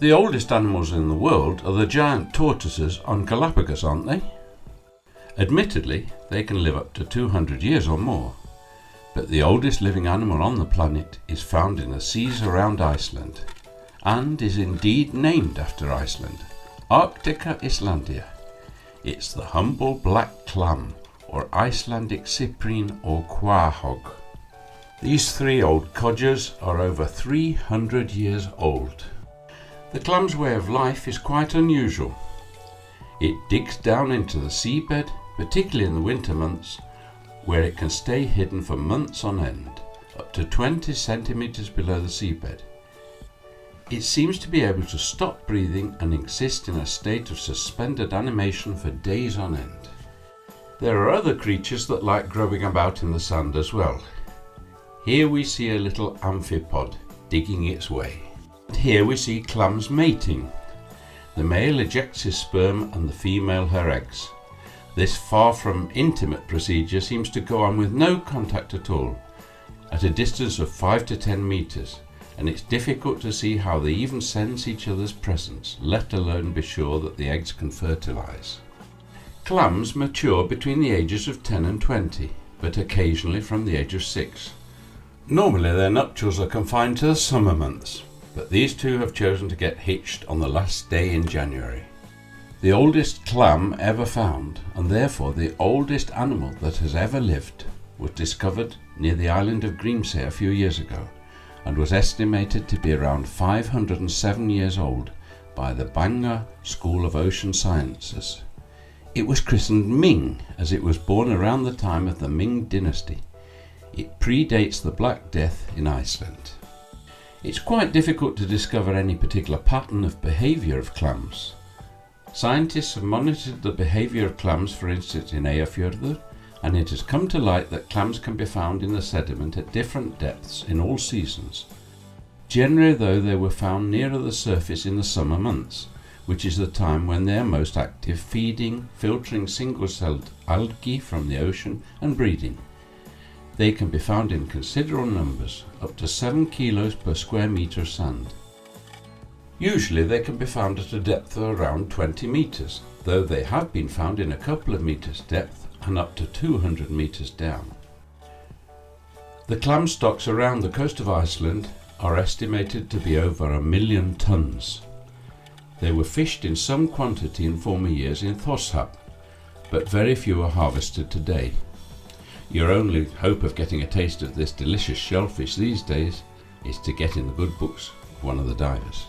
The oldest animals in the world are the giant tortoises on Galapagos, aren't they? Admittedly, they can live up to 200 years or more, but the oldest living animal on the planet is found in the seas around Iceland, and is indeed named after Iceland, Arctica Islandia. It's the humble black clam, or Icelandic cyprine or quahog. These three old codgers are over 300 years old. The clam's way of life is quite unusual. It digs down into the seabed, particularly in the winter months, where it can stay hidden for months on end, up to 20 centimeters below the seabed. It seems to be able to stop breathing and exist in a state of suspended animation for days on end. There are other creatures that like grubbing about in the sand as well. Here we see a little amphipod digging its way. Here we see clams mating. The male ejects his sperm and the female her eggs. This far from intimate procedure seems to go on with no contact at all, at a distance of 5 to 10 meters, and it's difficult to see how they even sense each other's presence, let alone be sure that the eggs can fertilize. Clams mature between the ages of 10 and 20, but occasionally from the age of 6. Normally their nuptials are confined to the summer months, but these two have chosen to get hitched on the last day in January. The oldest clam ever found, and therefore the oldest animal that has ever lived, was discovered near the island of Grímsey a few years ago, and was estimated to be around 507 years old by the Bangor School of Ocean Sciences. It was christened Ming, as it was born around the time of the Ming dynasty. It predates the Black Death in Iceland. It's quite difficult to discover any particular pattern of behaviour of clams. Scientists have monitored the behaviour of clams, for instance in Eyjafjörður, and it has come to light that clams can be found in the sediment at different depths in all seasons. Generally though, they were found nearer the surface in the summer months, which is the time when they are most active, feeding, filtering single-celled algae from the ocean and breeding. They can be found in considerable numbers, up to 7 kilos per square metre of sand. Usually they can be found at a depth of around 20 metres, though they have been found in a couple of metres depth and up to 200 metres down. The clam stocks around the coast of Iceland are estimated to be over 1 million tonnes. They were fished in some quantity in former years in Thorshab, but very few are harvested today. Your only hope of getting a taste of this delicious shellfish these days is to get in the good books of one of the divers.